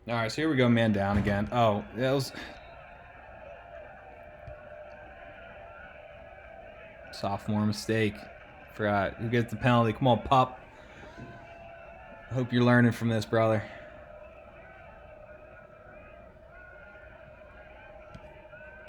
All right, so here we go, man down again. Oh, that was sophomore mistake. Forgot who gets the penalty. Come on, pup. I hope you're learning from this, brother.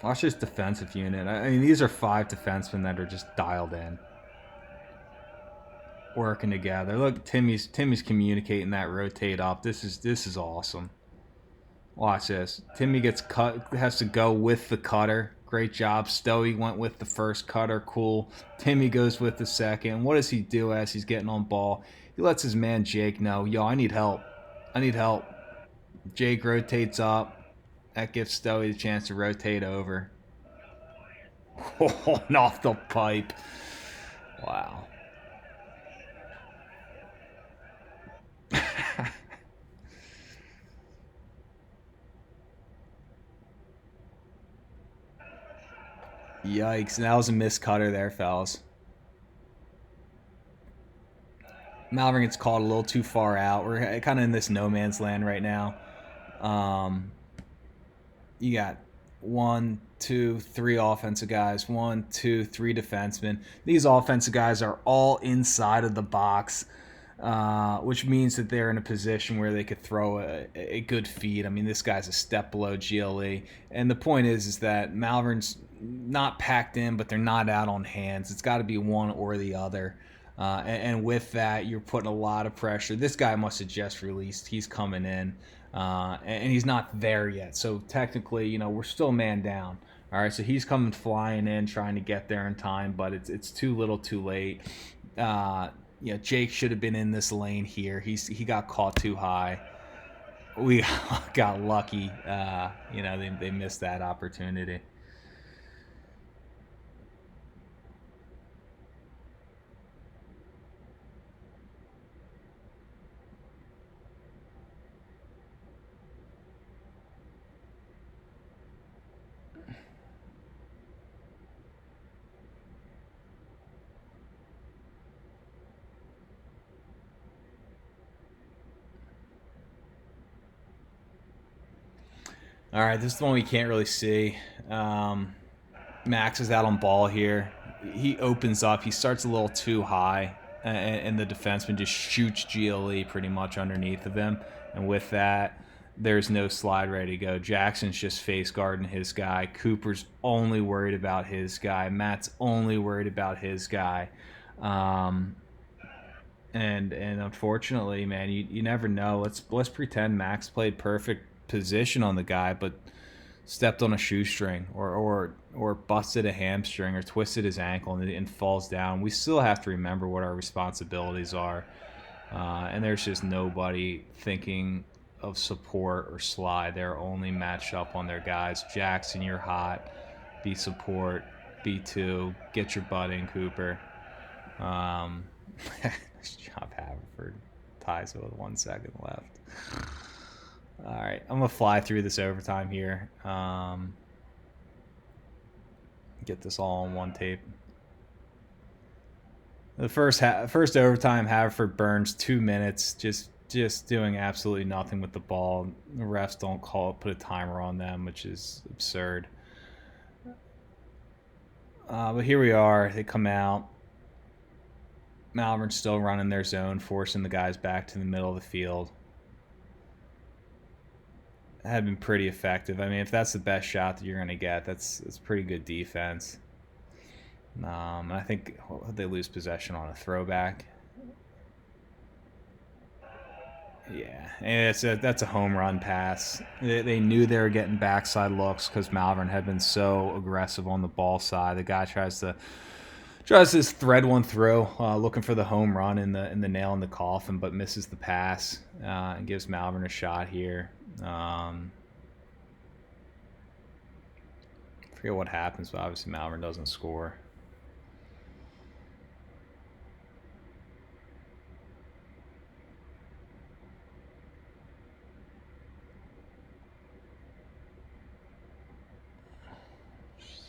Watch this defensive unit. I mean, these are 5 defensemen that are just dialed in, working together. Look, Timmy's communicating that rotate up. This is awesome. Watch this. Timmy gets cut, has to go with the cutter. Great job. Stoey went with the first cutter. Cool. Timmy goes with the second. What does he do as he's getting on ball? He lets his man Jake know, yo, I need help. I need help. Jake rotates up. That gives Stoey the chance to rotate over. Oh, and off the pipe. Wow. Yikes. That was a missed cutter there, fellas. Malvern gets caught a little too far out. We're kind of in this no man's land right now. Um, you got 1, 2, 3 offensive guys, 1, 2, 3 defensemen. These offensive guys are all inside of the box, which means that they're in a position where they could throw a good feed. I mean, this guy's a step below GLE, and the point is that Malvern's not packed in, but they're not out on hands. It's got to be one or the other. And with that, you're putting a lot of pressure. This guy must have just released. He's coming in, and he's not there yet. So technically, we're still man down. All right, so he's coming flying in, trying to get there in time, but it's too little, too late. Jake should have been in this lane here. He got caught too high. We got lucky. They missed that opportunity. All right, this is the one we can't really see. Max is out on ball here. He opens up. He starts a little too high, and the defenseman just shoots GLE pretty much underneath of him. And with that, there's no slide ready to go. Jackson's just face guarding his guy. Cooper's only worried about his guy. Matt's only worried about his guy. Um, and unfortunately, man, you never know. Let's pretend Max played perfect position on the guy, but stepped on a shoestring or busted a hamstring or twisted his ankle and falls down. We still have to remember what our responsibilities are, and there's just nobody thinking of support or slide. They're only matched up on their guys. Jackson, you're hot. Be support. B2. Get your butt in, Cooper. Um, nice job, Haverford. Ties it with 1 second left. All right, I'm gonna fly through this overtime here. Get this all on one tape. The first overtime, Haverford burns 2 minutes, just doing absolutely nothing with the ball. The refs don't call it, put a timer on them, which is absurd. But here we are. They come out. Malvern's still running their zone, forcing the guys back to the middle of the field. Had been pretty effective. I mean, if that's the best shot that you're going to get, that's pretty good defense. I think they lose possession on a throwback. Yeah, and that's a home run pass. They knew they were getting backside looks because Malvern had been so aggressive on the ball side. The guy tries to thread one through, looking for the home run in the nail in the coffin, but misses the pass and gives Malvern a shot here. Forget what happens, but obviously Malvern doesn't score.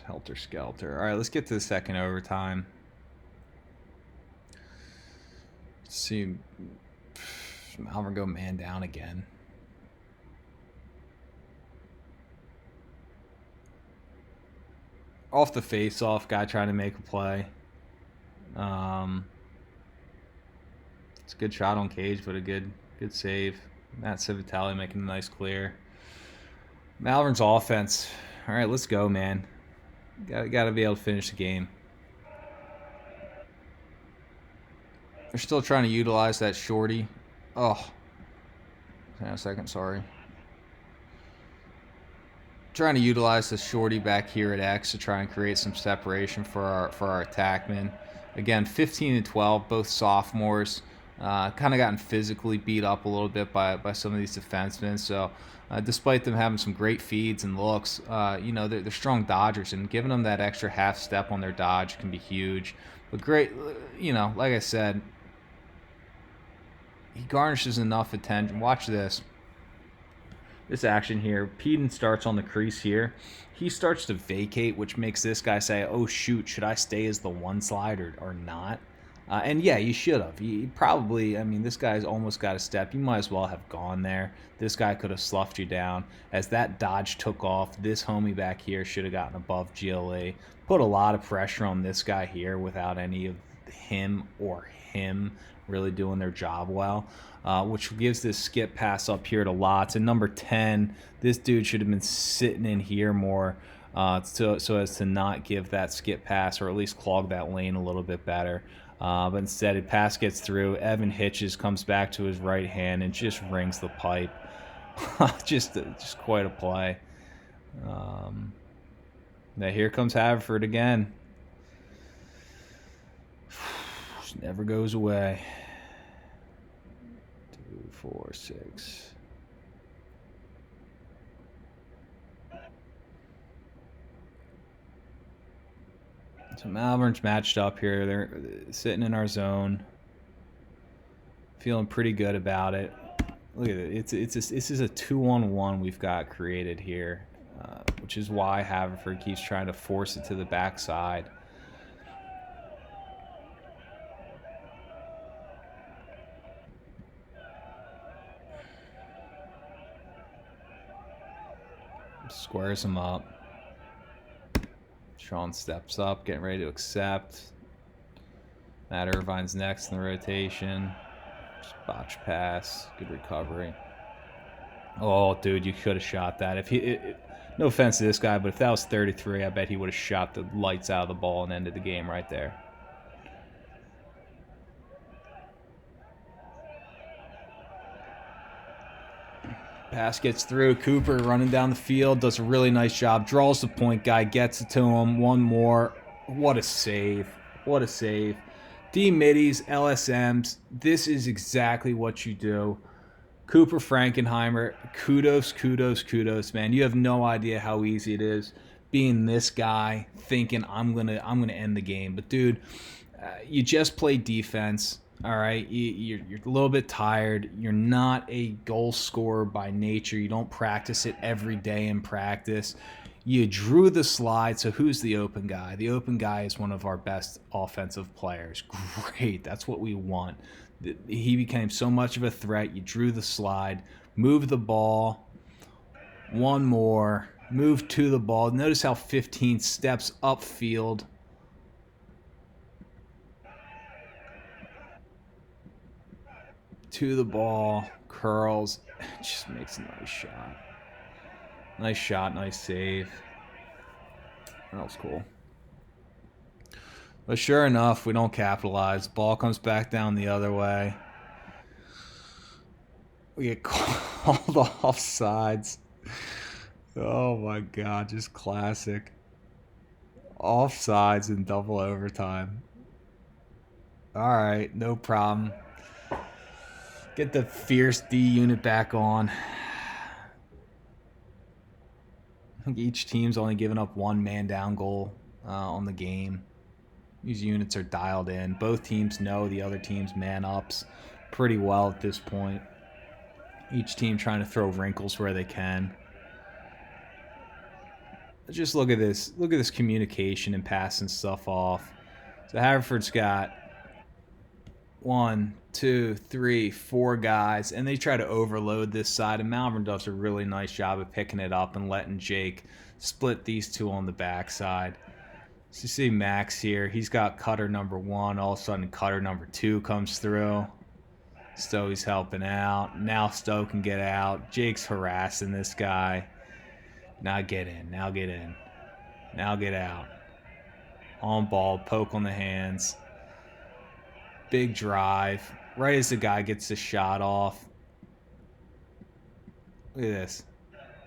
Helter skelter. All right, let's get to the second overtime. Let's see Malvern go man down again. Off the face-off, guy trying to make a play. It's a good shot on Cage, but a good save. Matt Civitelli making a nice clear. Malvern's offense. All right, let's go, man. Got to be able to finish the game. They're still trying to utilize that shorty. Oh. Hang on a second, sorry. Trying to utilize the shorty back here at X to try and create some separation for our attackmen. Again, 15 and 12, both sophomores. Kind of gotten physically beat up a little bit by some of these defensemen. So despite them having some great feeds and looks, they're strong dodgers, and giving them that extra half step on their dodge can be huge. But great, like I said, he garnishes enough attention. Watch this. This action here. Peden starts on the crease here. He starts to vacate, which makes this guy say, oh, shoot, should I stay as the one slide or not? And yeah, you should have. You probably, this guy's almost got a step. You might as well have gone there. This guy could have sloughed you down. As that dodge took off, this homie back here should have gotten above GLA. Put a lot of pressure on this guy here without any of him really doing their job well, which gives this skip pass up here to Lots. And number 10, this dude should have been sitting in here more so as to not give that skip pass, or at least clog that lane a little bit better. But instead, a pass gets through. Evan Hitches comes back to his right hand and just rings the pipe. just quite a play. Now here comes Haverford again. Just never goes away. 2, 4, 6. So Malvern's matched up here. They're sitting in our zone. Feeling pretty good about it. Look at it. This is a 2-on-1 we've got created here, which is why Haverford keeps trying to force it to the backside. Squares him up. Sean steps up, getting ready to accept. Matt Irvine's next in the rotation. Just botch pass. Good recovery. Oh, dude, you could have shot that. No offense to this guy, but if that was 33, I bet he would have shot the lights out of the ball and ended the game right there. Pass gets through. Cooper running down the field, does a really nice job. Draws the point guy, gets it to him. One more. What a save. What a save. D-middies, LSMs, this is exactly what you do. Cooper Frankenheimer, kudos, man. You have no idea how easy it is being this guy, thinking I'm gonna end the game. But dude, you just play defense. All right, you're a little bit tired. You're not a goal scorer by nature. You don't practice it every day in practice. You drew the slide, so who's the open guy? The open guy is one of our best offensive players. Great, that's what we want. He became so much of a threat. You drew the slide, moved the ball, one more, move to the ball. Notice how 15 steps upfield. To the ball, curls, just makes a nice shot. Nice shot, nice save. That was cool. But sure enough, we don't capitalize. Ball comes back down the other way. We get called off sides. Oh my God, just classic. Offsides in double overtime. All right, no problem. Get the Fierce D unit back on. I think each team's only given up one man down goal on the game. These units are dialed in. Both teams know the other team's man ups pretty well at this point. Each team trying to throw wrinkles where they can. Just look at this. Look at this communication and passing stuff off. So Haverford's got 1, 2, 3, 4 guys, and they try to overload this side, and Malvern does a really nice job of picking it up and letting Jake split these two on the backside. So you see Max here. He's got cutter number 1. All of a sudden, cutter number 2 comes through. Stowey's helping out. Now Stowe can get out. Jake's harassing this guy. Now get in. Now get in. Now get out. On ball. Poke on the hands. Big drive. Right as the guy gets the shot off. Look at this.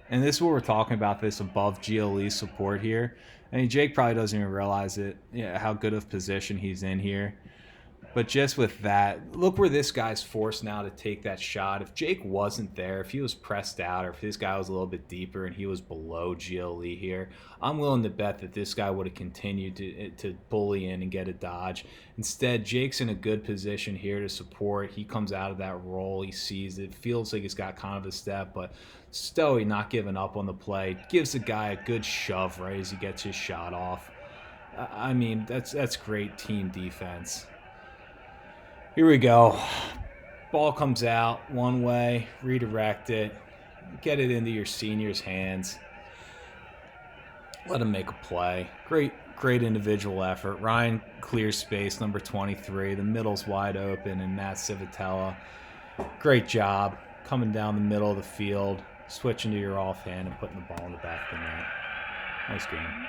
And this is what we're talking about, this above GLE support here. I mean, Jake probably doesn't even realize it, how good of position he's in here. But just with that, look where this guy's forced now to take that shot. If Jake wasn't there, if he was pressed out, or if this guy was a little bit deeper and he was below GLE here, I'm willing to bet that this guy would have continued to bully in and get a dodge. Instead, Jake's in a good position here to support. He comes out of that roll. He sees it. Feels like he's got kind of a step, but Stowey not giving up on the play. Gives the guy a good shove right as he gets his shot off. I mean, that's great team defense. Here we go. Ball comes out one way, redirect it, get it into your senior's hands. Let him make a play. Great individual effort. Ryan clears space, number 23. The middle's wide open, and Matt Civitella. Great job coming down the middle of the field, switching to your offhand and putting the ball in the back of the net. Nice game.